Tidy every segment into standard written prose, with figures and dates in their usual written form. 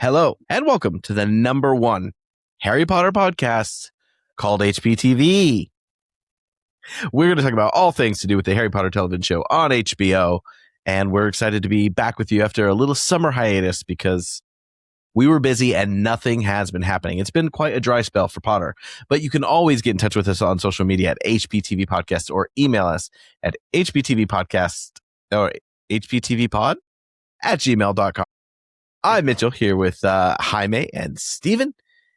Hello, and welcome to the number one Harry Potter podcast called HPTV. We're going to talk about all things to do with the Harry Potter television show on HBO, and we're excited to be back with you after a little summer hiatus because we were busy and nothing has been happening. It's been quite a dry spell for Potter, but you can always get in touch with us on social media at HPTVPodcast or email us at HPTVPodcast or HPTVPod at gmail.com. I'm Mitchell here with Jaime and Steven,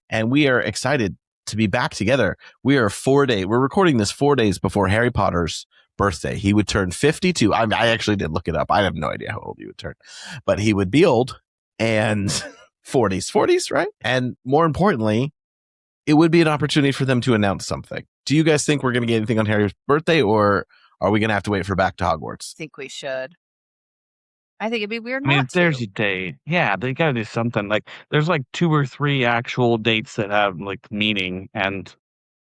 and we are excited to be back together. We're recording this 4 days before Harry Potter's birthday. He would turn 52. I actually did look it up. I have no idea how old he would turn, but he would be old and 40s, right? And more importantly, it would be an opportunity for them to announce something. Do you guys think we're going to get anything on Harry's birthday, or are we going to have to wait for Back to Hogwarts? I think we should. I think it'd be weird. If there's a date, yeah, they gotta do something. Like, there's like 2 or 3 actual dates that have like meaning, and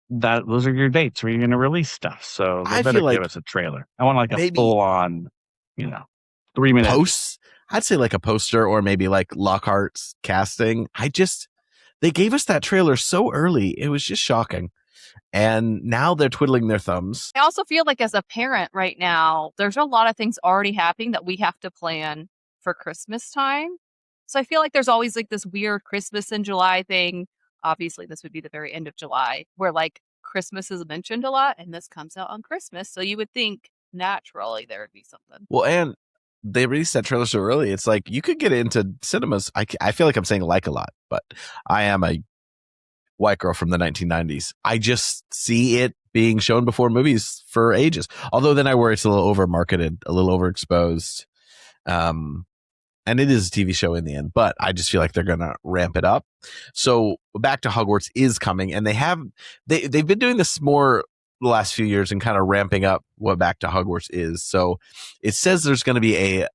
those are your dates where you're gonna release stuff. So they better give us a trailer. I want like a full on, 3 minute posts. I'd say like a poster or maybe like Lockhart's casting. They gave us that trailer so early. It was just shocking. And now they're twiddling their thumbs. I also feel like as a parent right now, there's a lot of things already happening that we have to plan for Christmas time. So I feel like there's always like this weird Christmas in July thing. Obviously, this would be the very end of July where like Christmas is mentioned a lot, and this comes out on Christmas. So you would think naturally there would be something. Well, and they released that trailer so early. It's like you could get into cinemas. I feel like I'm saying like a lot, but I am a white girl from the 1990s. I just see it being shown before movies for ages. Although then I worry it's a little over marketed, a little overexposed. And it is a TV show in the end, but I just feel like they're going to ramp it up. So Back to Hogwarts is coming, and they've been doing this more the last few years and kind of ramping up what Back to Hogwarts is. So it says there's going to be a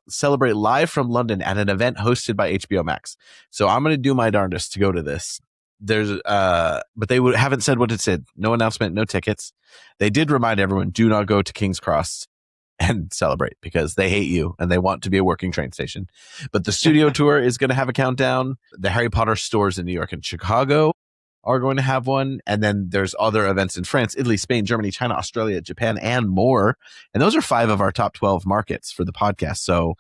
celebrate live from London at an event hosted by HBO Max. So I'm going to do my darndest to go to this. But they haven't said what it said. No announcement, no tickets. They did remind everyone, do not go to King's Cross and celebrate because they hate you and they want to be a working train station. But the studio tour is going to have a countdown. The Harry Potter stores in New York and Chicago are going to have one. And then there's other events in France, Italy, Spain, Germany, China, Australia, Japan, and more. And those are 5 of our top 12 markets for the podcast. So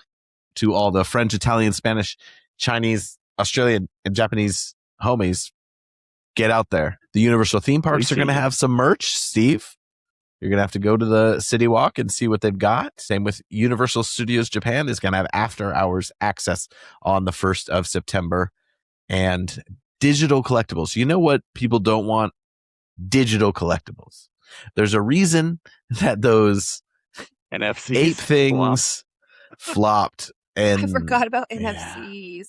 to all the French, Italian, Spanish, Chinese, Australian, and Japanese homies, get out there. The Universal theme parks are going to have some merch. Steve, you're going to have to go to the City Walk and see what they've got. Same with Universal Studios Japan is going to have after hours access on the 1st of September. And digital collectibles. You know what people don't want? Digital collectibles. There's a reason that those NFCs 8 things flopped. And I forgot about NFCs.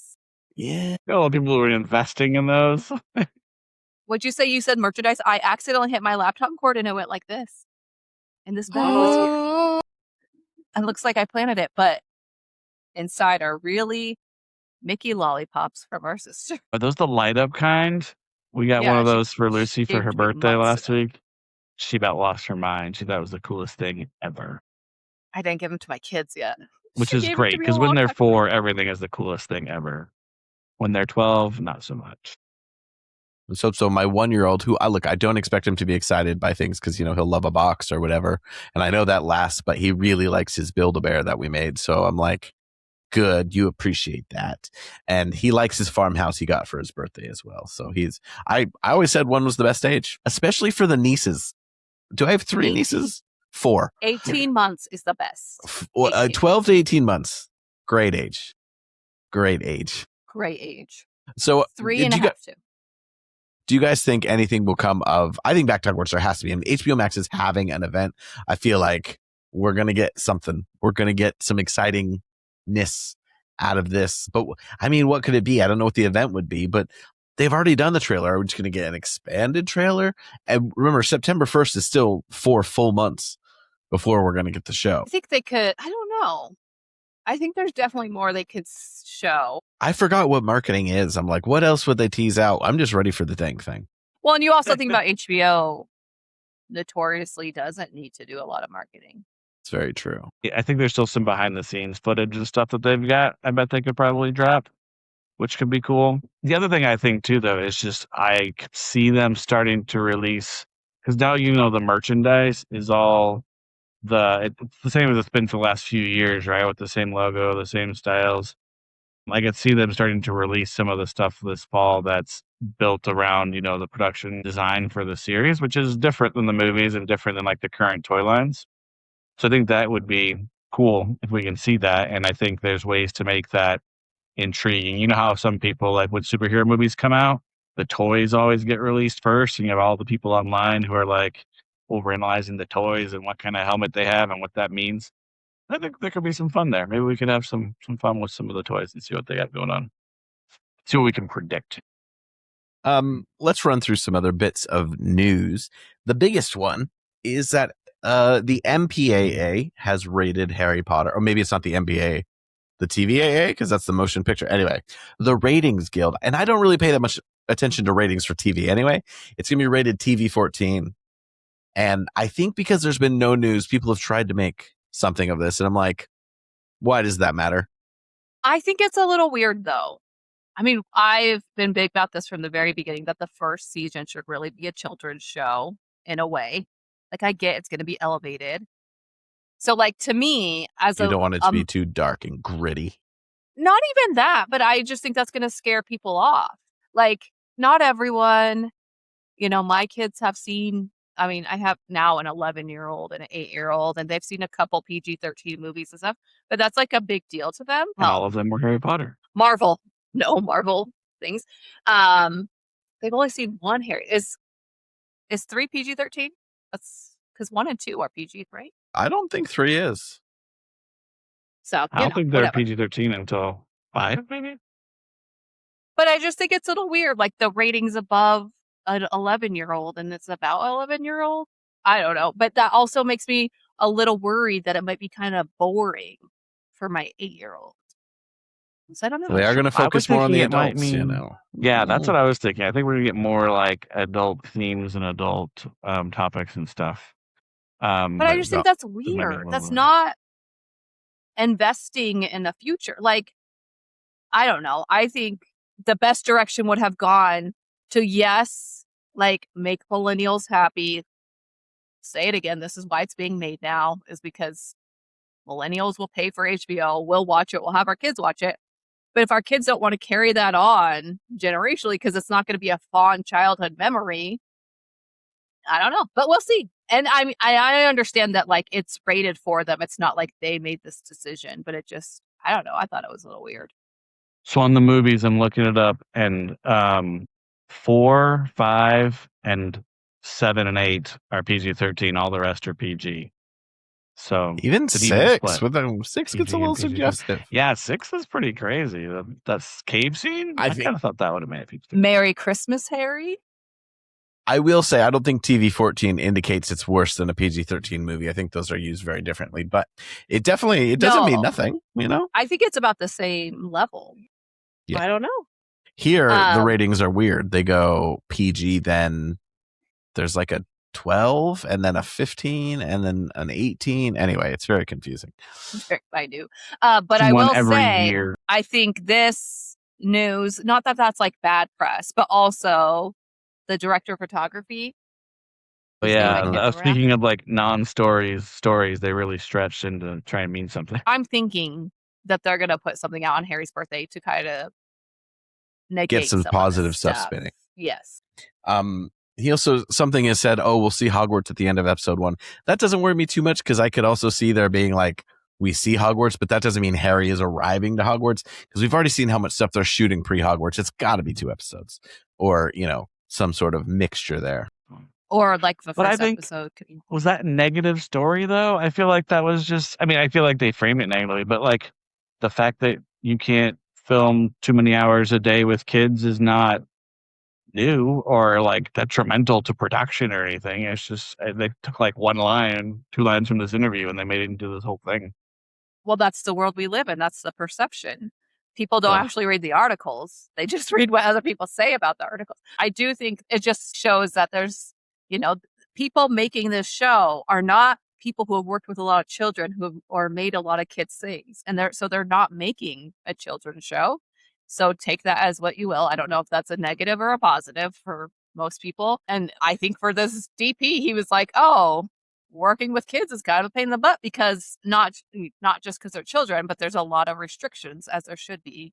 Yeah. A lot of people were investing in those. What'd you say? You said merchandise? I accidentally hit my laptop cord and it went like this. And this bag was here. And it looks like I planted it, but inside are really Mickey lollipops from our sister. Are those the light up kind? We got one of those for Lucy for her birthday last week. She about lost her mind. She thought it was the coolest thing ever. I didn't give them to my kids yet. Which is great, because when they're 4, everything is the coolest thing ever. When they're 12, not so much. So my 1-year-old, who I don't expect him to be excited by things because, he'll love a box or whatever. And I know that lasts, but he really likes his Build-A-Bear that we made. So I'm like, good, you appreciate that. And he likes his farmhouse he got for his birthday as well. So I always said 1 was the best age, especially for the nieces. Do I have 3 nieces? 4. 18 months is the best. 12 to 18 months. Great age. Great age. So 3.5 too. Do you guys think anything will come of, I think Back to Hogwarts there has to be. I mean, HBO Max is having an event. I feel like we're going to get something. We're going to get some excitingness out of this. But I mean, what could it be? I don't know what the event would be, but they've already done the trailer. Are we just going to get an expanded trailer? And remember, September 1st is still 4 full months before we're going to get the show. I think they could, I don't know. I think there's definitely more they could show. I forgot what marketing is. I'm like, what else would they tease out? I'm just ready for the dang thing. Well, and you also think about HBO notoriously doesn't need to do a lot of marketing. It's very true. Yeah, I think there's still some behind the scenes footage and stuff that they've got. I bet they could probably drop. which could be cool. The other thing I think too, though, is just I could see them starting to release, because now the merchandise is all it's the same as it's been for the last few years, right? With the same logo, the same styles. I could see them starting to release some of the stuff this fall that's built around, the production design for the series, which is different than the movies and different than like the current toy lines. So I think that would be cool if we can see that. And I think there's ways to make that intriguing. You know how some people, like when superhero movies come out, the toys always get released first, and you have all the people online who are like overanalyzing the toys and what kind of helmet they have and what that means. I think there could be some fun there. Maybe we could have some fun with some of the toys and see what they got going on. See what we can predict. Let's run through some other bits of news. The biggest one is that the MPAA has rated Harry Potter, or maybe it's not the MPAA, the TVAA, because that's the motion picture. Anyway, the Ratings Guild, and I don't really pay that much attention to ratings for TV anyway. It's going to be rated TV-14. And I think because there's been no news, people have tried to make something of this. And I'm like, why does that matter? I think it's a little weird, though. I mean, I've been big about this from the very beginning, that the first season should really be a children's show in a way. Like, I get it's going to be elevated. So, like, to me, you don't want it to be too dark and gritty. Not even that, but I just think that's going to scare people off. Like, not everyone, my kids have seen, I have now an 11-year-old and an 8-year-old, and they've seen a couple PG-13 movies and stuff, but that's like a big deal to them. And all of them were Harry Potter. Marvel things. They've only seen one Harry. Is 3 PG-13? That's because 1 and 2 are PG, right? I don't think 3 is. So I don't think they're PG-13 until 5, maybe. But I just think it's a little weird, like the ratings above an 11-year-old, and it's about 11-year-old. I don't know, but that also makes me a little worried that it might be kind of boring for my 8-year-old. So I don't know. They are going to focus more on the adults, Yeah, that's what I was thinking. I think we're going to get more like adult themes and adult topics and stuff. But I just think that's weird. That's not investing in the future. Like, I don't know. I think the best direction would have gone to, yes, like, make millennials happy. Say it again. This is why it's being made now, is because millennials will pay for HBO. We'll watch it. We'll have our kids watch it. But if our kids don't want to carry that on generationally because it's not going to be a fond childhood memory, I don't know. But we'll see. And I understand that, like, it's rated for them. It's not like they made this decision, but it just, I don't know. I thought it was a little weird. So on the movies, I'm looking it up, and 4, 5, and 7 and 8 are PG-13. All the rest are PG. So even 6 with them, 6 gets a little suggestive. Yeah, 6 is pretty crazy. That's cave scene. I kind of thought that would have made it. Merry Christmas, Harry. I will say I don't think TV-14 indicates it's worse than a PG-13 movie. I think those are used very differently, but it doesn't mean nothing. I think it's about the same level. Yeah. I don't know. Here, the ratings are weird. They go PG, then there's like a 12, and then a 15, and then an 18. Anyway, it's very confusing. I do. But I will say, I think this news, not that that's like bad press, but also the director of photography. Yeah, speaking of like stories, they really stretched into try and mean something. I'm thinking that they're going to put something out on Harry's birthday to kind of negate get some positive stuff spinning. Yes. He also, something has said, we'll see Hogwarts at the end of episode 1. That doesn't worry me too much because I could also see there being like, we see Hogwarts, but that doesn't mean Harry is arriving to Hogwarts because we've already seen how much stuff they're shooting pre-Hogwarts. It's got to be 2 episodes or, some sort of mixture there. Or like the first episode. Was that a negative story though? I feel like that was just, I feel like they framed it negatively, but like the fact that you can't film too many hours a day with kids is not new or like detrimental to production or anything. It's just they took like 2 lines from this interview and they made it into this whole thing. Well, that's the world we live in. That's the perception. People don't actually read the articles. They just read what other people say about the articles. I do think it just shows that there's, people making this show are not people who have worked with a lot of children or made a lot of kids things. And they're not making a children's show. So take that as what you will. I don't know if that's a negative or a positive for most people. And I think for this DP, he was like, oh, working with kids is kind of a pain in the butt because not just because they're children, but there's a lot of restrictions, as there should be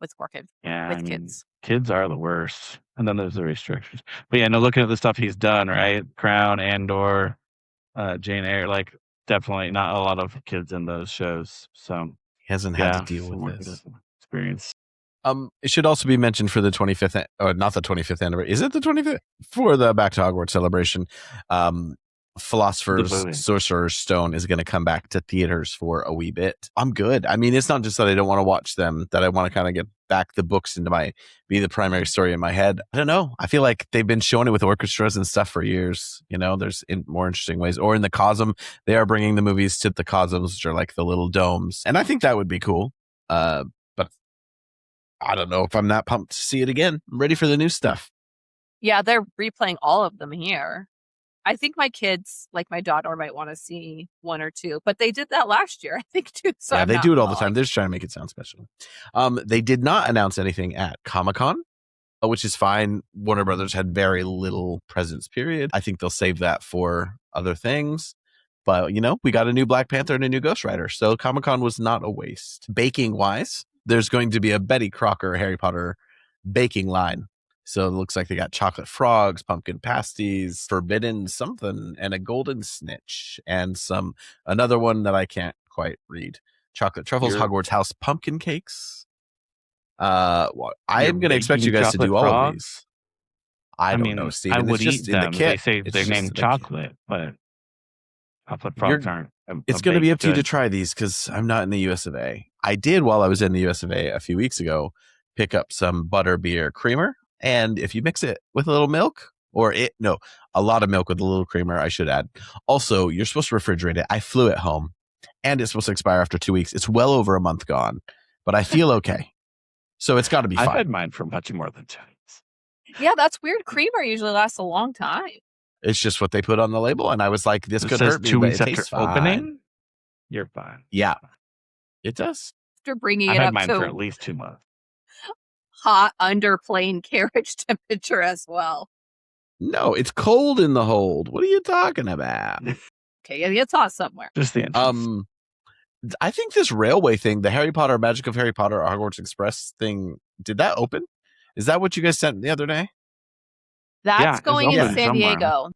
with working with kids. Kids are the worst. And then there's the restrictions. But yeah, no, looking at the stuff he's done, right? Crown, Andor, Jane Eyre, like definitely not a lot of kids in those shows. So he hasn't had to deal with this experience. It should also be mentioned for the 25th, or not the 25th anniversary. Is it the 25th? For the Back to Hogwarts celebration, Philosopher's Sorcerer's Stone is going to come back to theaters for a wee bit. I'm good. I mean, it's not just that I don't want to watch them, that I want to kind of get back the books into be the primary story in my head. I don't know. I feel like they've been showing it with orchestras and stuff for years. You know, there's more interesting ways. Or in the Cosm, they are bringing the movies to the Cosms, which are like the little domes. And I think that would be cool. But I don't know if I'm that pumped to see it again. I'm ready for the new stuff. Yeah, they're replaying all of them here. I think my kids, like my daughter, might want to see one or two, but they did that last year, I think, too. So yeah, they do it all the time. They're just trying to make it sound special. They did not announce anything at Comic-Con, which is fine. Warner Brothers had very little presence, period. I think they'll save that for other things. But, you know, we got a new Black Panther and a new Ghost Rider, so Comic-Con was not a waste. Baking-wise, there's going to be a Betty Crocker Harry Potter baking line. So it looks like they got chocolate frogs, pumpkin pasties, forbidden something, and a golden snitch, and another one that I can't quite read. Chocolate truffles, Hogwarts house pumpkin cakes. I am going to expect you guys to do all of these. I don't know, Steven. I would eat them. In the kit. They say they're named chocolate, but chocolate frogs aren't. It's going to be up to you to try these because I'm not in the US of A. I did, while I was in the US of A few weeks ago, pick up some butterbeer creamer. And if you mix it with a little milk, a lot of milk with a little creamer, I should add. Also, you're supposed to refrigerate it. I flew it home, and it's supposed to expire after 2 weeks. It's well over a month gone, but I feel okay. So it's got to be fine. I've had mine for much more than 2 weeks. Yeah, that's weird. Creamer usually lasts a long time. It's just what they put on the label, and I was like, this could hurt me, 2 but weeks it after tastes fine. opening, you're fine. Yeah, it does. After bringing I've it had up mine to for at least 2 months. Hot under plane carriage temperature as well. No, it's cold in the hold. What are you talking about? Okay, it's hot somewhere. Just the entrance. I think this railway thing, the Harry Potter, Magic of Harry Potter, Hogwarts Express thing, did that open? Is that what you guys sent the other day? That's going in San Diego.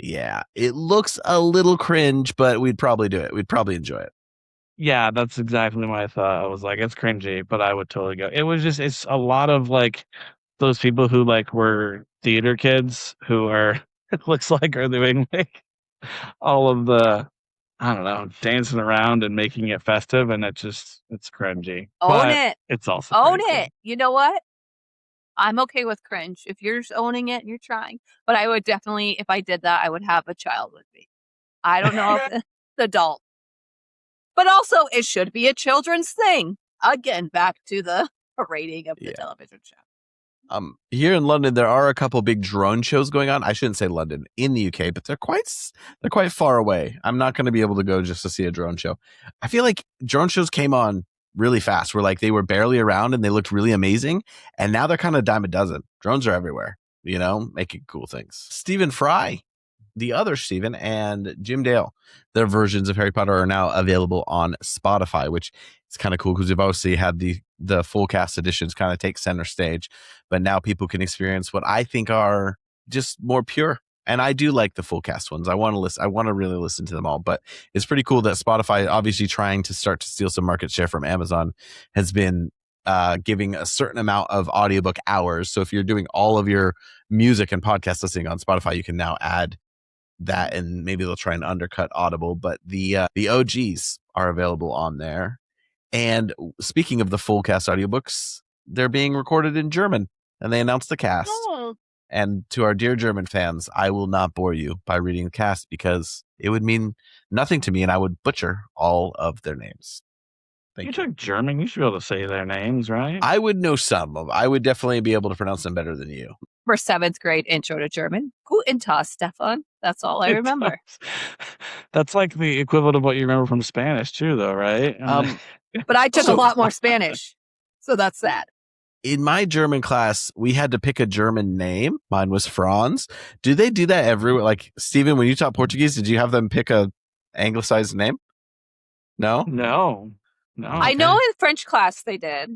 Yeah, it looks a little cringe, but we'd probably do it. We'd probably enjoy it. Yeah, that's exactly my thought. I was like, it's cringy, but I would totally go. It's a lot of like those people who like were theater kids who are, it looks like, are doing like all of the, I don't know, dancing around and making it festive, and it's cringy. Own it. It's also own it. You know what? I'm okay with cringe. If you're just owning it and you're trying. But I would definitely, if I did that, I would have a child with me. I don't know if it's adult. But also, it should be a children's thing. Again, back to the rating of the television show. Here in London, there are a couple big drone shows going on. I shouldn't say London, in the UK, but they're quite far away. I'm not going to be able to go just to see a drone show. I feel like drone shows came on really fast. Where like they were barely around and they looked really amazing, and now they're kind of dime a dozen. Drones are everywhere, you know, making cool things. Stephen Fry, the other Stephen, and Jim Dale, their versions of Harry Potter are now available on Spotify, which is kind of cool because we've obviously had the full cast editions kind of take center stage, but now people can experience what I think are just more pure. And I do like the full cast ones. I want to really listen to them all, but it's pretty cool that Spotify, obviously trying to start to steal some market share from Amazon, has been giving a certain amount of audiobook hours. So if you're doing all of your music and podcast listening on Spotify, you can now add that, and maybe they'll try and undercut Audible, but the OGs are available on there. And speaking of the full cast audiobooks, they're being recorded in German, and they announced the cast. Oh. And to our dear German fans, I will not bore you by reading the cast because it would mean nothing to me, and I would butcher all of their names. You took German. You should be able to say their names, right? I would know some of them. I would definitely be able to pronounce them better than you. For 7th grade intro to German. Guten Tag, Stefan. That's all I remember. That's like the equivalent of what you remember from Spanish too, though, right? But I took a lot more Spanish. So that's that. in my German class, we had to pick a German name. Mine was Franz. Do they do that everywhere? Like, Steven, when you taught Portuguese, did you have them pick a anglicized name? No? No. I know in French class they did.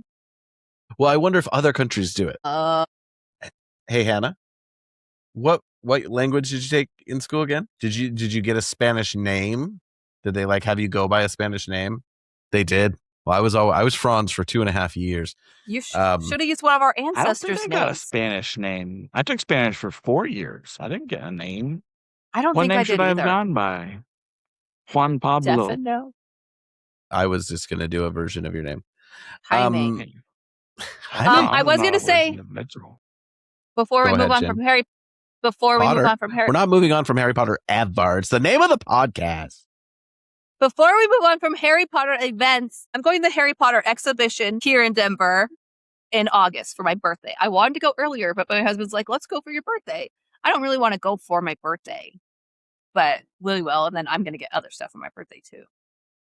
Well, I wonder if other countries do it. Hey, Hannah, what language did you take in school again? Did you get a Spanish name? Did they like have you go by a Spanish name? They did. Well, I was Franz for 2.5 years. You should have used one of our ancestors' I don't think I got a Spanish name. I took Spanish for 4 years. I didn't get a name. I don't think I did either. What name should I have gone by? Juan Pablo. Stefano. I was just going to do a version of your name. Jaime. I was going to say, before we move on from Harry Potter. We're not moving on from Harry Potter ever. It's the name of the podcast. Before we move on from Harry Potter events, I'm going to the Harry Potter exhibition here in Denver in August for my birthday. I wanted to go earlier, but my husband's like, let's go for your birthday. I don't really want to go for my birthday, but we will. And then I'm going to get other stuff for my birthday too.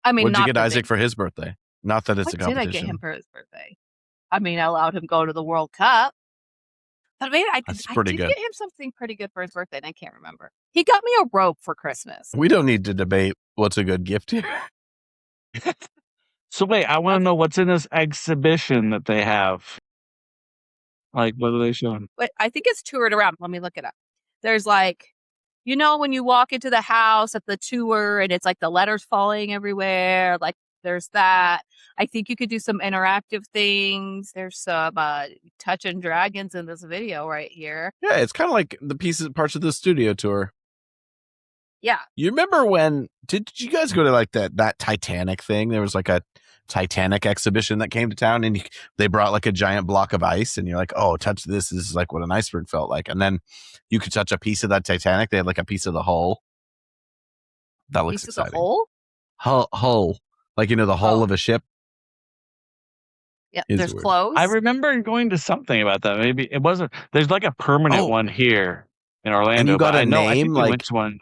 I mean, what'd you get Isaac for his birthday? Not that it's a competition. What did I get him for his birthday? I mean, I allowed him to go to the World Cup. But maybe I did get him something pretty good for his birthday, and I can't remember. He got me a rope for Christmas. We don't need to debate what's a good gift here. So wait, I want to know what's in this exhibition that they have. Like, what are they showing? But I think it's toured around. Let me look it up. There's like, you know, when you walk into the house at the tour and it's like the letters falling everywhere, like there's that. I think you could do some interactive things. There's some touching dragons in this video right here. Yeah, it's kind of like the parts of the studio tour. Yeah. You remember when, did you guys go to like that Titanic thing? There was like a Titanic exhibition that came to town and they brought like a giant block of ice and you're like, oh, touch this. This is like what an iceberg felt like. And then you could touch a piece of that Titanic. They had like a piece of the hull. That looks exciting. Piece of the hull? Hull. Like, you know, the hull of a ship. Yeah, there's clothes. I remember going to something about that. Maybe it wasn't. There's like a permanent one here in Orlando. And you got a name, like which one?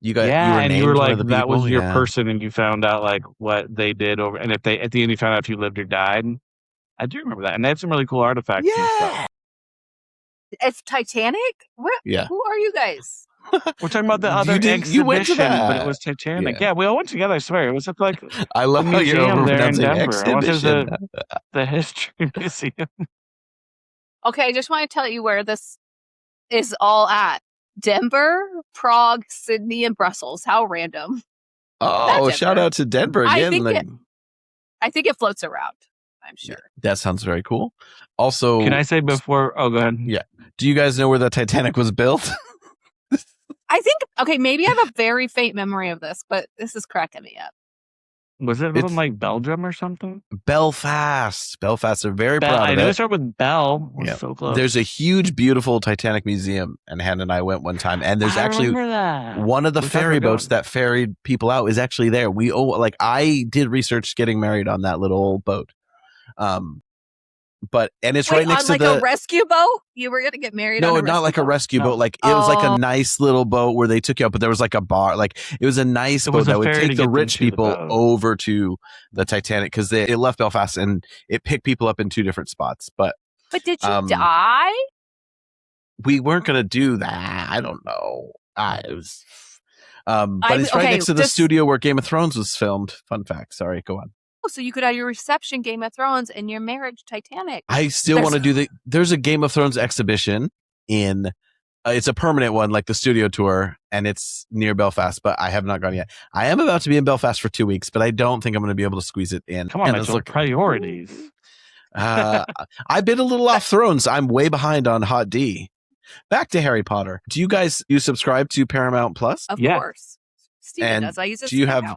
You were and you were like that was your yeah. person, and you found out like what they did over. And if they at the end you found out if you lived or died. I do remember that, and they had some really cool artifacts. Yeah, and stuff. It's Titanic. What? Yeah. Who are you guys? We're talking about the other exhibition, you went to that. But it was Titanic. Yeah, we all went together. I swear, it was at like I love how you're over-pronouncing exhibition. The history museum. Okay, I just want to tell you where this is all at: Denver, Prague, Sydney, and Brussels. How random! Oh, shout out to Denver again. I think it floats around. I'm sure. That sounds very cool. Also, can I say before? Oh, go ahead. Yeah. Do you guys know where the Titanic was built? I think, okay, maybe I have a very faint memory of this, but this is cracking me up. Was it in like Belgium or something? Belfast. They're very proud of it. I know it started with Bell. Yeah. So close. There's a huge, beautiful Titanic museum, and Hannah and I went one time, and there's actually one of the ferry boats that ferried people out is actually there. I did research getting married on that little old boat. And it's right next to a rescue boat. You were gonna get married? No, not like a rescue boat. Like it was like a nice little boat where they took you out, but there was like a bar. Like it was a nice boat that would take the rich people over to the Titanic because it left Belfast and it picked people up in 2 different spots. But did you die? We weren't gonna do that. I don't know. It was. But it's right next to the studio where Game of Thrones was filmed. Fun fact. Sorry, go on. So you could have your reception Game of Thrones and your marriage Titanic. I still want to do there's a Game of Thrones exhibition in, it's a permanent one, like the studio tour, and it's near Belfast, but I have not gone yet. I am about to be in Belfast for 2 weeks, but I don't think I'm going to be able to squeeze it in. Come on, Mitchell, priorities. I've been a little off Thrones. I'm way behind on Hot D. Back to Harry Potter. Do you subscribe to Paramount Plus? Of course. Steven does. I use it. Do you have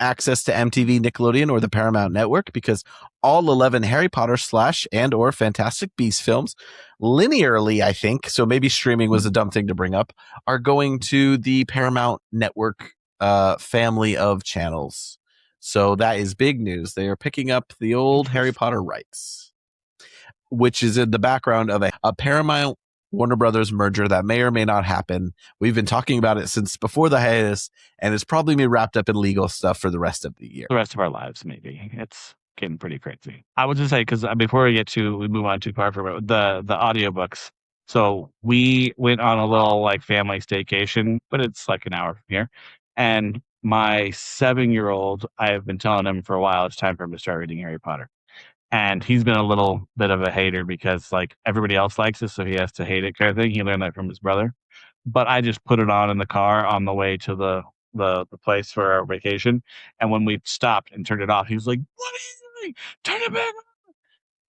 access to MTV, Nickelodeon, or the Paramount Network? Because all 11 Harry Potter / Fantastic Beasts films, linearly, I think, so maybe streaming was a dumb thing to bring up, are going to the Paramount Network family of channels. So that is big news. They are picking up the old Harry Potter rights, which is in the background of a Paramount Warner Brothers merger that may or may not happen. We've been talking about it since before the hiatus, and it's probably been wrapped up in legal stuff for the rest of the year. The rest of our lives, maybe. It's getting pretty crazy. I would just say, because before we move on too far from it, the audiobooks. So we went on a little like family staycation, but it's like an hour from here. And my 7-year-old, I have been telling him for a while, it's time for him to start reading Harry Potter. And he's been a little bit of a hater because like everybody else likes it, so he has to hate it kind of thing. He learned that from his brother. But I just put it on in the car on the way to the place for our vacation. And when we stopped and turned it off, he was like, "What are you doing? Turn it back on."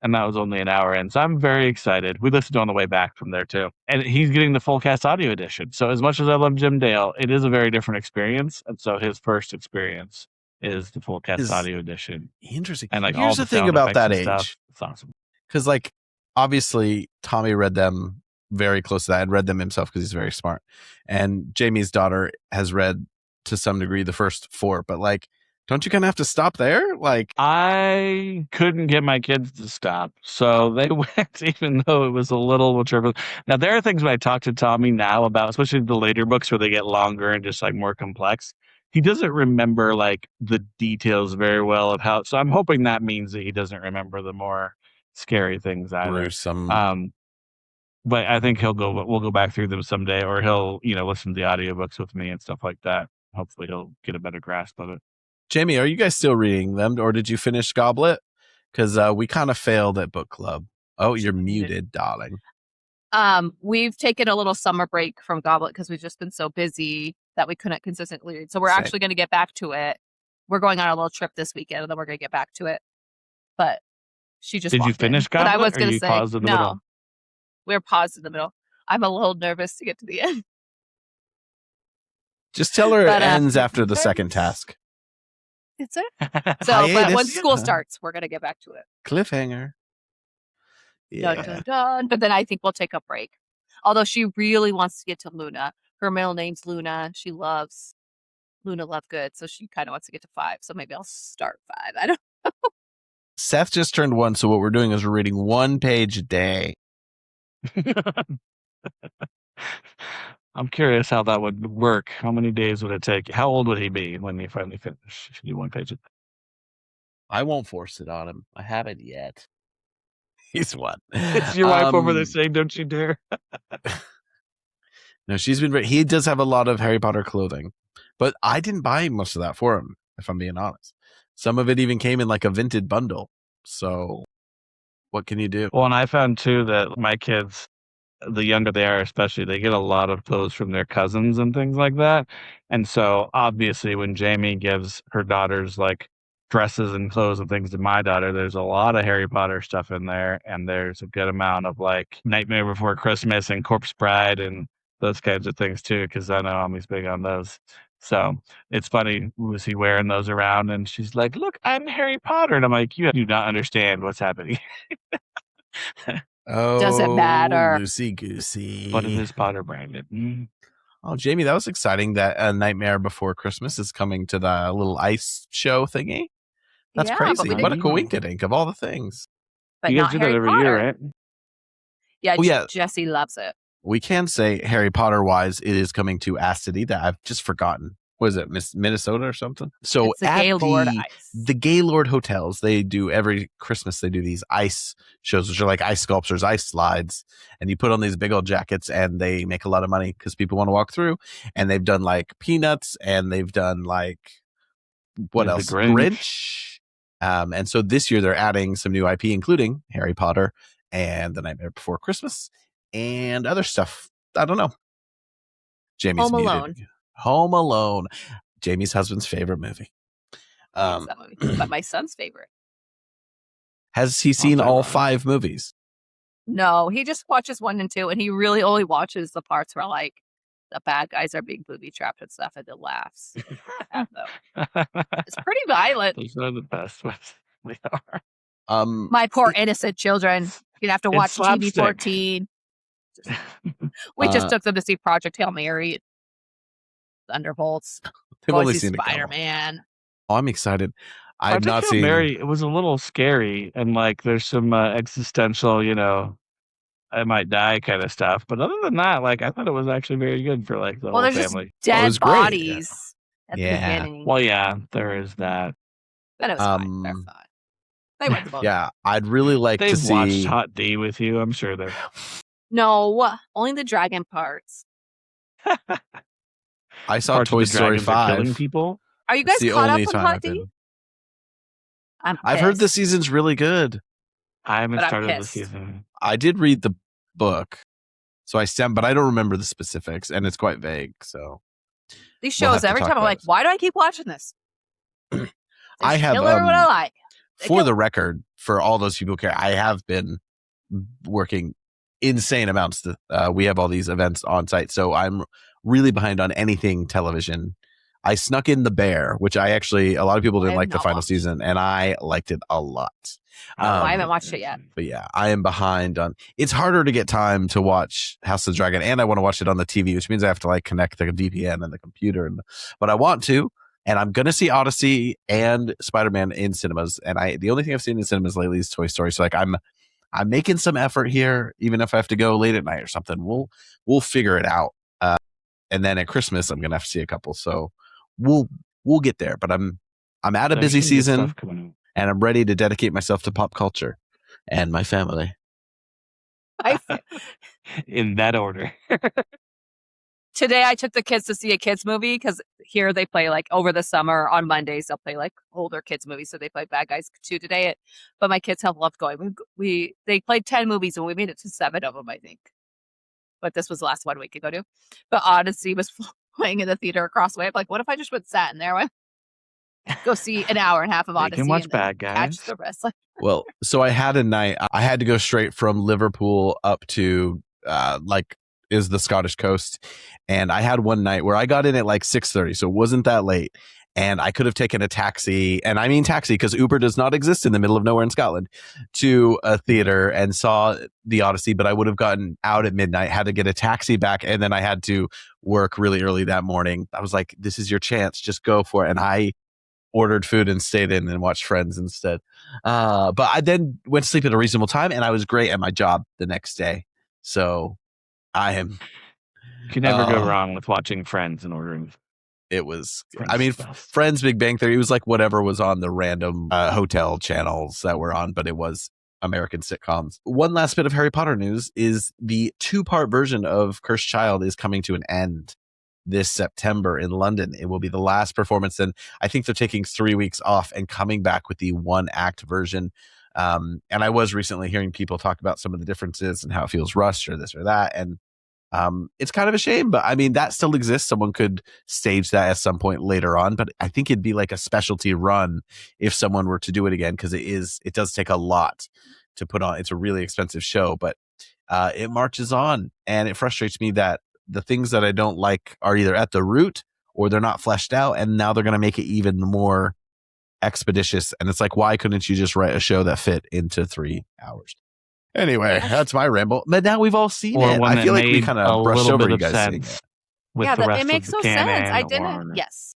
And that was only an hour in. So I'm very excited. We listened on the way back from there too. And he's getting the full cast audio edition. So as much as I love Jim Dale, it is a very different experience. And so his first experience is the full cast audio edition. Interesting. And like here's all the thing about that age. Stuff. It's awesome. Because like obviously Tommy read them very close to that and read them himself because he's very smart. And Jamie's daughter has read to some degree the first 4, but like, don't you kind of have to stop there? Like, I couldn't get my kids to stop, so they went, even though it was a little trivial. Now, there are things when I talk to Tommy now about, especially the later books where they get longer and just like more complex. He doesn't remember like the details very well of how. So I'm hoping that means that he doesn't remember the more scary things either. Gruesome. But I think we'll go back through them someday, or he'll listen to the audiobooks with me and stuff like that. Hopefully, he'll get a better grasp of it. Jamie, are you guys still reading them, or did you finish Goblet? Because we kind of failed at book club. Oh, you're muted, darling. We've taken a little summer break from Goblet because we've just been so busy that we couldn't consistently read. So we're actually going to get back to it. We're going on a little trip this weekend, and then we're going to get back to it. But she just did you finish Goblet? But I was going to say paused in the middle? We're paused in the middle. I'm a little nervous to get to the end. Just tell her it ends after the second task. It's it. So, but when school starts, we're going to get back to it. Cliffhanger. Yeah. Dun, dun, dun. But then I think we'll take a break. Although she really wants to get to Luna. Her middle name's Luna. She loves Luna Lovegood. So she kind of wants to get to 5. So maybe I'll start 5. I don't know. Seth just turned 1. So what we're doing is we're reading 1 page a day. I'm curious how that would work. How many days would it take? How old would he be when he finally finished? Should do 1 page a day. I won't force it on him. I haven't yet. He's 1. It's your wife over there saying, "Don't you dare." No, she's been. He does have a lot of Harry Potter clothing, but I didn't buy most of that for him, if I'm being honest. Some of it even came in like a vintage bundle. So what can you do? Well, and I found too that my kids, the younger they are especially, they get a lot of clothes from their cousins and things like that. And so obviously when Jamie gives her daughters like dresses and clothes and things to my daughter, there's a lot of Harry Potter stuff in there, and there's a good amount of like Nightmare Before Christmas and Corpse Bride and those kinds of things too, because I know Ami's big on those. So it's funny, was he wearing those around, and she's like, "Look, I'm Harry Potter," and I'm like, "You do not understand what's happening." Oh, doesn't matter. Loosey goosey. But it is Potter branded. Oh, Jamie, that was exciting that A Nightmare Before Christmas is coming to the little ice show thingy. That's crazy. What a coincidence of all the things. But you guys do that every year, right? Yeah, Jesse loves it. We can say Harry Potter wise, it is coming to a city that I've just forgotten. Was it Minnesota or something? So it's the Gaylord Ice. The Gaylord hotels, they do every Christmas, they do these ice shows, which are like ice sculptures, ice slides. And you put on these big old jackets and they make a lot of money because people want to walk through. And they've done like Peanuts, and they've done like, what else? The Grinch. And so this year they're adding some new IP, including Harry Potter and The Nightmare Before Christmas and other stuff. I don't know. Jamie's Home muted. Alone. Home Alone, Jamie's husband's favorite movie. But my son's favorite. Has he seen all 5 movies? No, he just watches 1 and 2, and he really only watches the parts where like the bad guys are being booby trapped and stuff, and it laughs. It's pretty violent. Those are the best ones. They are. My poor innocent children. You'd have to watch TV-14. We just took them to see Project Hail Mary. Thunderbolts. They've only seen Spider-Man. Oh, I'm excited. I've not seen Mary. It was a little scary, and like there's some existential, I might die kind of stuff. But other than that, like I thought it was actually very good for like the whole family. Just dead bodies at the beginning. Well, yeah, there is that. But it was fine. They're fine. They went to both. Yeah, I'd really like to see. They've watched Hot D with you. I'm sure they're. No, only the dragon parts. I saw Toy Story 5. Killing people. Are you guys caught up with Hot D? I've heard this season's really good. I haven't started the season. I did read the book, so but I don't remember the specifics, and it's quite vague. So these shows, every time I'm like, why do I keep watching this? I have what I like. For the record, for all those people who care, I have been working insane amounts. We have all these events on site, so I'm really behind on anything television. I snuck in The Bear, which a lot of people didn't like the final season, and I liked it a lot. I haven't watched it yet. But yeah, I am behind on. It's harder to get time to watch House of the Dragon, and I want to watch it on the TV, which means I have to like connect the VPN and the computer. But I want to, and I'm gonna see Odyssey and Spider-Man in cinemas. And the only thing I've seen in cinemas lately is Toy Story. So like I'm making some effort here, even if I have to go late at night or something. We'll figure it out. And then at Christmas, I'm gonna have to see a couple. So we'll get there. But I'm at a busy season, and I'm ready to dedicate myself to pop culture and my family. In that order. Today, I took the kids to see a kids movie because here they play like over the summer on Mondays. They'll play like older kids movies. So they played Bad Guys 2 today. But my kids have loved going. They played 10 movies and we made it to 7 of them, I think. But this was the last one we could go to. But Odyssey was playing in the theater across the way. I'm like, what if I just sat in there? Go see an hour and a half of Odyssey. You can watch Bad Guys. Catch the rest. Well, so I had a night. I had to go straight from Liverpool up to is the Scottish coast, and I had one night where I got in at like 6:30, so it wasn't that late, and I could have taken a taxi, and I mean taxi because Uber does not exist in the middle of nowhere in Scotland, to a theater and saw the Odyssey, but I would have gotten out at midnight, had to get a taxi back, and then I had to work really early that morning. I was like, this is your chance, just go for it. And I ordered food and stayed in and watched Friends instead. But I then went to sleep at a reasonable time, and I was great at my job the next day. So I am. You can never go wrong with watching Friends and ordering. It was, Friends, Big Bang Theory, it was like whatever was on the random hotel channels that were on, but it was American sitcoms. One last bit of Harry Potter news is the 2-part version of Cursed Child is coming to an end this September in London. It will be the last performance, and I think they're taking 3 weeks off and coming back with the 1-act version. And I was recently hearing people talk about some of the differences and how it feels rushed or this or that. And it's kind of a shame, but I mean, that still exists. Someone could stage that at some point later on, but I think it'd be like a specialty run if someone were to do it again, because it does take a lot to put on. It's a really expensive show, but it marches on, and it frustrates me that the things that I don't like are either at the root or they're not fleshed out, and now they're going to make it even more expeditious. And it's like, why couldn't you just write a show that fit into 3 hours? Anyway, that's my ramble. But now we've all seen it. I feel like we kind of brushed over you guys seeing it. It makes no sense. I didn't. Yes.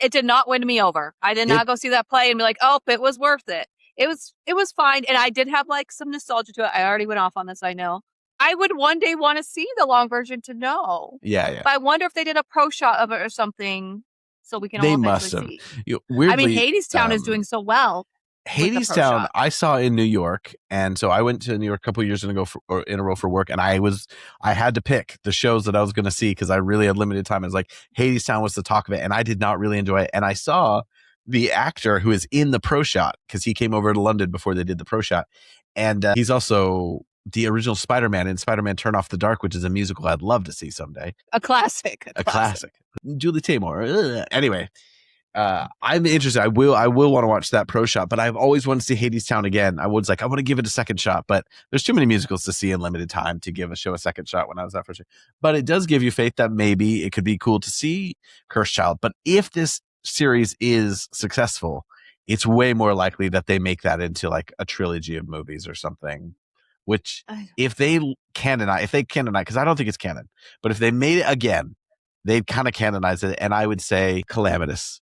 It did not win me over. I did not go see that play and be like, oh, it was worth it. It was fine. And I did have like some nostalgia to it. I already went off on this, I know. I would one day want to see the long version to know. Yeah. But I wonder if they did a pro shot of it or something so we can all eventually see. Weirdly, I mean, Hadestown is doing so well. Hadestown, I saw in New York, and so I went to New York a couple of years ago in a row for work, and I had to pick the shows that I was going to see because I really had limited time. It was like Hadestown was the talk of it, and I did not really enjoy it. And I saw the actor who is in the pro shot because he came over to London before they did the pro shot, and he's also the original Spider-Man in Spider-Man Turn Off the Dark, which is a musical I'd love to see someday. A classic. A classic. Julie Taymor. Anyway. I'm interested. I will want to watch that pro shot, but I've always wanted to see Hadestown again. I want to give it a second shot, but there's too many musicals to see in limited time to give a show a second shot when I was that first. But it does give you faith that maybe it could be cool to see Cursed Child. But if this series is successful, it's way more likely that they make that into like a trilogy of movies or something. Which if they canonize, because I don't think it's canon, but if they made it again, they'd kind of canonize it, and I would say calamitous.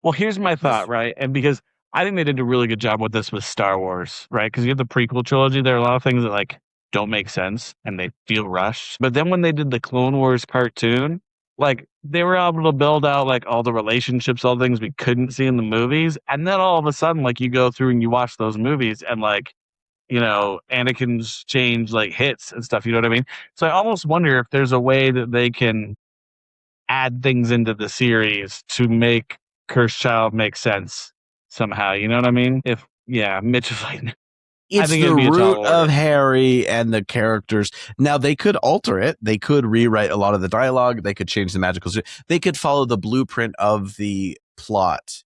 Well, here's my thought, right? And because I think they did a really good job with this with Star Wars, right? Because you have the prequel trilogy, there are a lot of things that like don't make sense and they feel rushed. But then when they did the Clone Wars cartoon, like they were able to build out like all the relationships, all the things we couldn't see in the movies, and then all of a sudden, like you go through and you watch those movies, and like Anakin's change like hits and stuff. You know what I mean? So I almost wonder if there's a way that they can add things into the series to make Cursed Child make sense somehow. You know what I mean? Mitch is like. It's the root of Harry and the characters. Now, they could alter it. They could rewrite a lot of the dialogue. They could change the magical. They could follow the blueprint of the plot,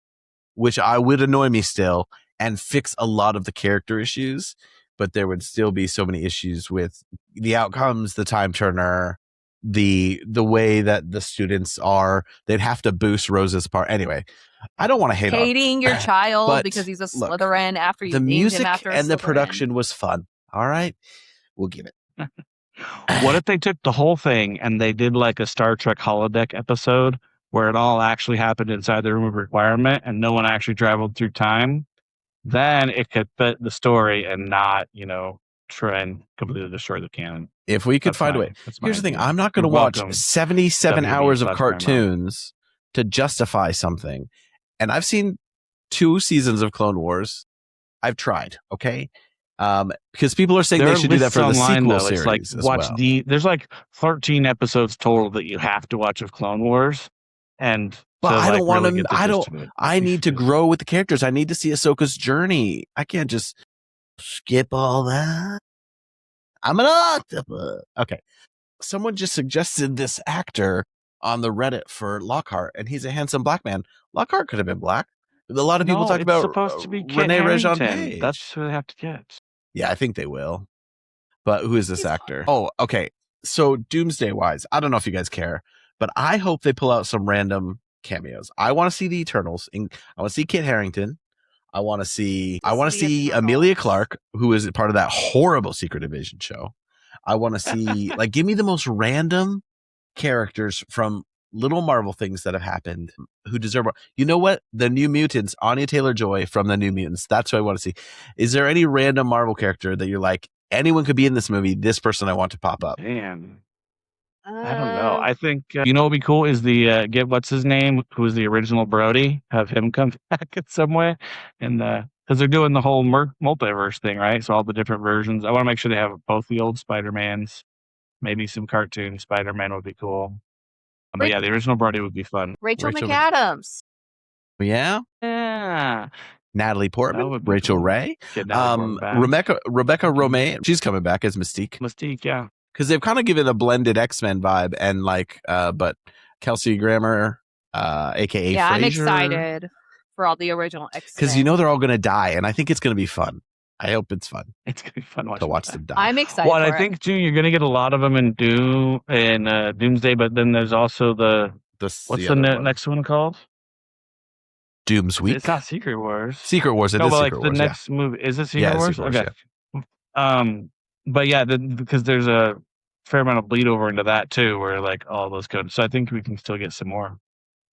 which I would annoy me still, and fix a lot of the character issues. But there would still be so many issues with the outcomes, the time turner, the way that the students are. They'd have to boost Rose's part. Anyway, I don't want to hating your child because he's a Slytherin after you named him after a Slytherin. The music and the production was fun. All right, we'll give it. What if they took the whole thing and they did like a Star Trek holodeck episode where it all actually happened inside the room of requirement and no one actually traveled through time? Then it could fit the story and not, try and completely destroy the canon. If we could find a way. Here's the thing. I'm not going to watch 77 hours of cartoons to justify something. And I've seen 2 seasons of Clone Wars. I've tried, okay? Because people are saying they should do that for the sequel series as well. There's like 13 episodes total that you have to watch of Clone Wars. But I don't want to. I need to grow with the characters. I need to see Ahsoka's journey. I can't just skip all that. I'm an octopus. Okay. Someone just suggested this actor on the Reddit for Lockhart, and he's a handsome black man. Lockhart could have been black. A lot of people talk about supposed to be Renee Rajon-Page. That's who they have to get. Yeah, I think they will. But who is this actor? Oh, okay. So Doomsday wise, I don't know if you guys care, but I hope they pull out some random cameos. I want to see the Eternals. I want to see Kit Harington. I want to see Emilia Clarke, who is part of that horrible Secret Invasion show. I want to see give me the most random characters from little Marvel things that have happened who deserve more. You know what? The New Mutants, Anya Taylor-Joy from the New Mutants. That's what I want to see. Is there any random Marvel character that you're like, anyone could be in this movie? This person I want to pop up. Man. I don't know. I think what would be cool is the get what's his name, who was the original Brody, have him come back in some way, and because they're doing the whole multiverse thing, right? So all the different versions. I want to make sure they have both the old Spider-Mans, maybe some cartoon Spider-Man would be cool. But yeah, the original Brody would be fun. Rachel McAdams. Yeah. Yeah. Natalie Portman, Rachel cool. Ray, Rebecca Romijn. She's coming back as Mystique. Mystique, yeah. Because they've kind of given a blended X-Men vibe, and but Kelsey Grammer, aka yeah, Frasier. I'm excited for all the original X-Men. Because they're all going to die, and I think it's going to be fun. I hope it's fun. It's going to be fun to watch them die. I'm excited. Well, I think too, you're going to get a lot of them in Doomsday, but then there's also what's the next one called? Doom's Week. It's not Secret Wars. Secret Wars. It is Secret Wars. The next movie is it Secret Wars? Secret Wars? Okay. Yeah. But yeah, because there's a fair amount of bleed over into that too, where like all those codes. So I think we can still get some more.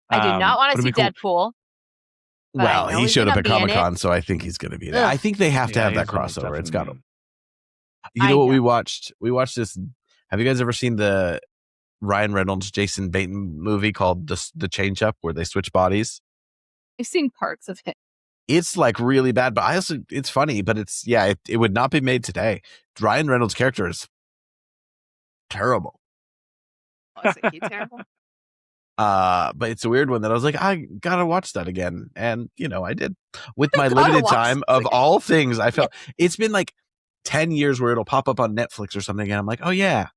I do not want to see Deadpool. Well, he showed up at Comic-Con, so I think he's going to be there. Ugh. I think they have to have that crossover. It's got to. You know what we watched? We watched this. Have you guys ever seen the Ryan Reynolds, Jason Bateman movie called The Change Up, where they switch bodies? I've seen parts of it. It's like really bad, but it's funny, but it would not be made today. Ryan Reynolds' character is terrible. Was he terrible? But it's a weird one that I was like, I gotta watch that again. And I did. With my limited time of all things, I felt it's been like 10 years where it'll pop up on Netflix or something, and I'm like, oh yeah.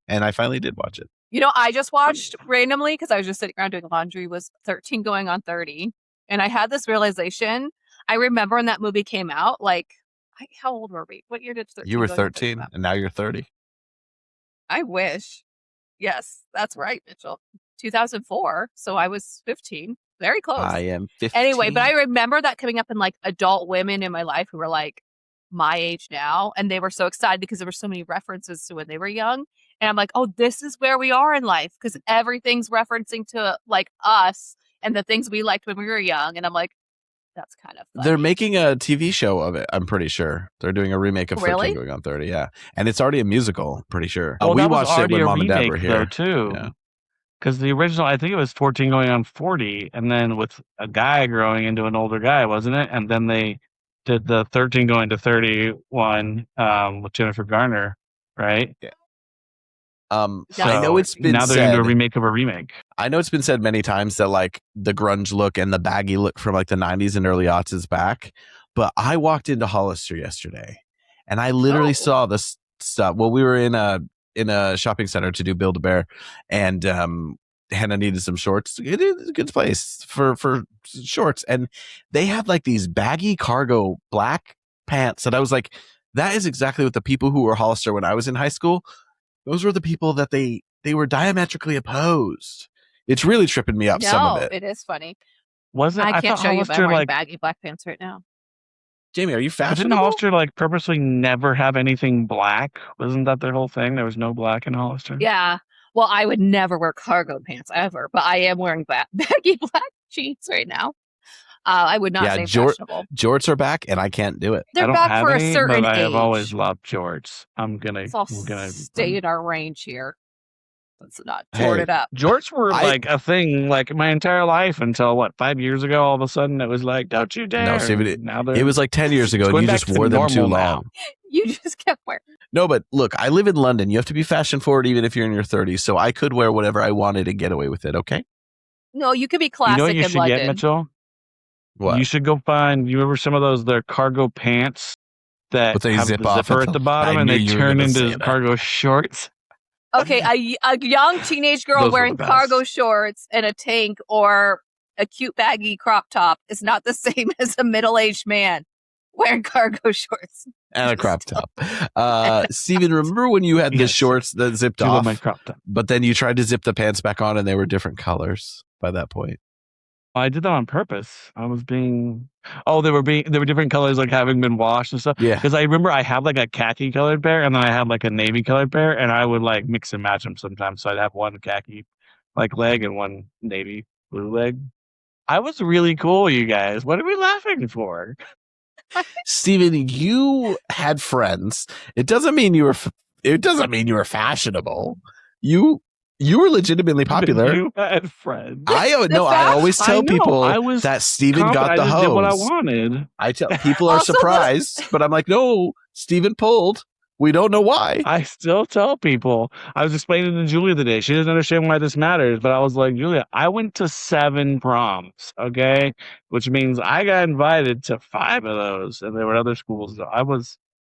And I finally did watch it. I just watched randomly because I was just sitting around doing laundry, was 13 going on 30. And I had this realization. I remember when that movie came out, how old were we? What year did 13? You were 13 and now you're 30. I wish. Yes, that's right, Mitchell. 2004. So I was 15. Very close. I am 15. Anyway, but I remember that coming up in adult women in my life who were my age now. And they were so excited because there were so many references to when they were young. And I'm like, oh, this is where we are in life because everything's referencing to us and the things we liked when we were young. And I'm like, that's kind of funny. They're making a TV show of it, I'm pretty sure. They're doing a remake of 13 going on 30, yeah. And it's already a musical, pretty sure. Well, we watched it when Mom and Dad were here. Too. Yeah. Because the original, I think it was 14 going on 40, and then with a guy growing into an older guy, wasn't it? And then they did the 13 going to 31 with Jennifer Garner, right? Yeah. So I know it's been now they're going to do a remake of a remake. I know it's been said many times that like the grunge look and the baggy look from like the 90s and early aughts is back. But I walked into Hollister yesterday and I literally saw this stuff. Well, we were in a shopping center to do Build-A-Bear, and Hannah needed some shorts. It is a good place for shorts. And they had like these baggy cargo black pants. And I was like, that is exactly what the people who were Hollister when I was in high school, those were the people that they were diametrically opposed. It's really tripping me up, some of it. It is funny. I can't show you, but I'm wearing baggy black pants right now. Jamie, are you fashionable? Didn't Hollister like purposely never have anything black? Wasn't that their whole thing? There was no black in Hollister? Yeah. Well, I would never wear cargo pants ever, but I am wearing baggy black jeans right now. I would not say fashionable. Jorts are back, and I can't do it. They're back for a certain age. I have always loved jorts. I'm gonna stay in our range here. Let's not jort it up. Jorts were like a thing like my entire life until 5 years ago. All of a sudden, it was like, don't you dare! No, Steve, it was like 10 years ago, and you just wore them too long. You just kept wearing. No, but look, I live in London. You have to be fashion forward even if you're in your 30s. So I could wear whatever I wanted and get away with it. Okay? No, you could be classic. You know what you in should London. get, Mitchell? What? You should go find. You remember some of those? Their cargo pants that have the zipper at the bottom, and they turn into cargo shorts. Okay, a young teenage girl wearing cargo shorts and a tank or a cute baggy crop top is not the same as a middle-aged man wearing cargo shorts and a crop top. Steven, remember when you had the shorts that zipped off, my crop top. But then you tried to zip the pants back on and they were different colors by that point? I did that on purpose. I was being... Oh, they were different colors, like having been washed and stuff. Yeah. Because I remember I had like a khaki colored pair, and then I had like a navy colored pair, and I would like mix and match them sometimes. So I'd have one khaki like leg and one navy blue leg. I was really cool, you guys. What are we laughing for? Steven, you had friends. It doesn't mean you were fashionable. You were legitimately popular. You had friends. I always tell people that Steven got the hose. I did what I wanted. I tell people are surprised, but I'm like, no, Steven pulled. We don't know why. I still tell people. I was explaining to Julia today. She doesn't understand why this matters, but I was like, Julia, I went to 7 proms, okay? Which means I got invited to 5 of those, and there were other schools.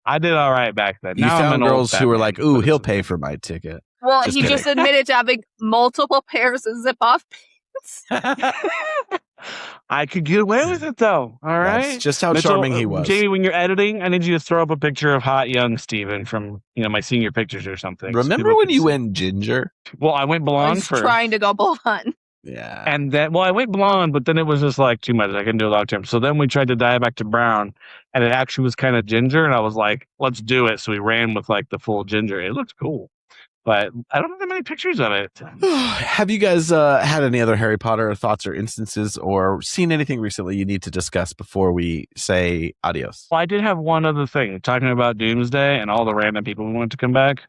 I did all right back then. You found girls who were like, ooh, he'll pay for my ticket. Well, he just admitted to having multiple pairs of zip-off pants. I could get away with it, though. All right? That's just how charming he was. Jamie, when you're editing, I need you to throw up a picture of hot young Steven from, my senior pictures or something. Remember when you went ginger? Well, I went blonde first. Trying to go blonde. Yeah. And then, I went blonde, but then it was just like too much. I couldn't do it long term. So then we tried to dye it back to brown, and it actually was kind of ginger. And I was like, let's do it. So we ran with like the full ginger. It looked cool. But I don't have that many pictures of it. Have you guys had any other Harry Potter thoughts or instances or seen anything recently you need to discuss before we say adios? Well, I did have one other thing. Talking about Doomsday and all the random people who want to come back.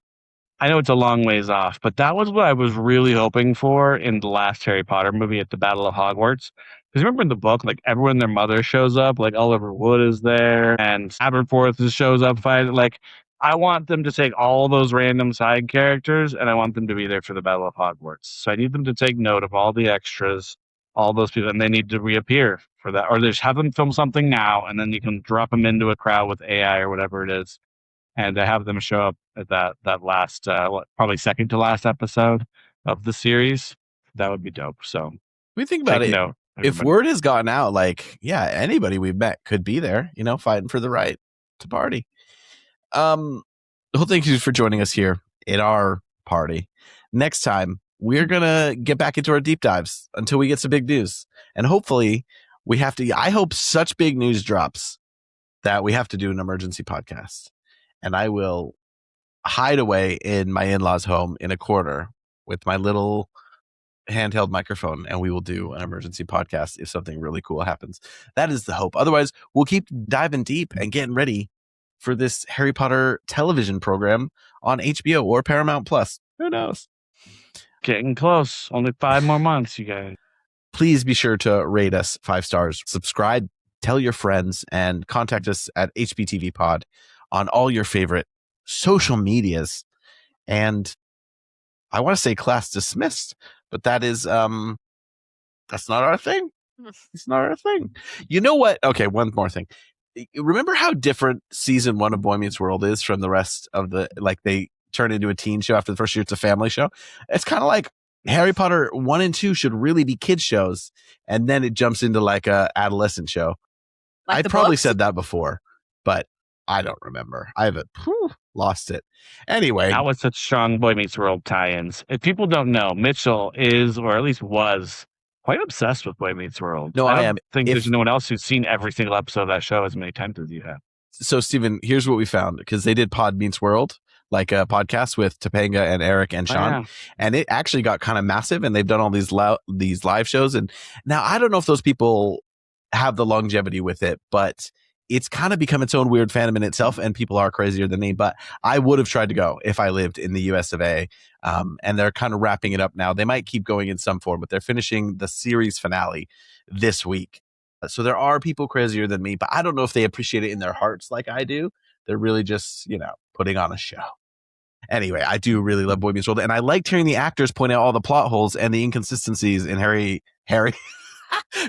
I know it's a long ways off, but that was what I was really hoping for in the last Harry Potter movie at the Battle of Hogwarts. Because remember in the book, like everyone and their mother shows up, like Oliver Wood is there and Aberforth shows up fighting. Like, I want them to take all those random side characters and I want them to be there for the Battle of Hogwarts. So I need them to take note of all the extras, all those people, and they need to reappear for that. Or just have them film something now and then you can drop them into a crowd with AI or whatever it is. And to have them show up at that last, probably second to last episode of the series, that would be dope. So we think about it. If word has gotten out, like, yeah, anybody we've met could be there, fighting for the right to party. Well, thank you for joining us here at our party. Next time, we're going to get back into our deep dives until we get some big news. And hopefully I hope such big news drops that we have to do an emergency podcast. And I will hide away in my in-laws' home in a corner with my little handheld microphone, and we will do an emergency podcast if something really cool happens. That is the hope. Otherwise, we'll keep diving deep and getting ready for this Harry Potter television program on HBO or Paramount Plus. Who knows? Getting close. Only 5 more months, you guys. Please be sure to rate us 5 stars, subscribe, tell your friends, and contact us at HPTVPod on all your favorite social medias. And I want to say class dismissed, but that is that's not our thing. It's not our thing. You know what? Okay, one more thing. Remember how different season 1 of Boy Meets World is from the rest of the, like, they turn into a teen show after the first year. It's a family show. It's kind of like Harry Potter 1 and 2 should really be kids shows, and then it jumps into like a adolescent show. Like I probably said that before, but I don't remember. I haven't lost it. Anyway, not with such strong Boy Meets World tie-ins. If people don't know, Mitchell is, or at least was, quite obsessed with Boy Meets World. No, I am. Think there's no one else who's seen every single episode of that show as many times as you have. So, Steven, here's what we found, because they did Pod Meets World, like a podcast with Topanga and Eric and Sean, and it actually got kind of massive, and they've done all these live shows. And now I don't know if those people have the longevity with it, but it's kind of become its own weird fandom in itself, and people are crazier than me. But I would have tried to go if I lived in the US of A. And they're kind of wrapping it up now. They might keep going in some form, but they're finishing the series finale this week. So there are people crazier than me, but I don't know if they appreciate it in their hearts like I do. They're really just, putting on a show. Anyway, I do really love Boy Meets World, and I liked hearing the actors point out all the plot holes and the inconsistencies in Harry,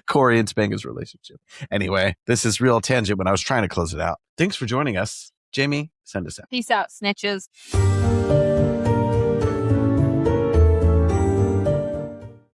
Corey and Topanga's relationship. Anyway, this is real tangent when I was trying to close it out. Thanks for joining us. Jamie, send us out. Peace out, snitches.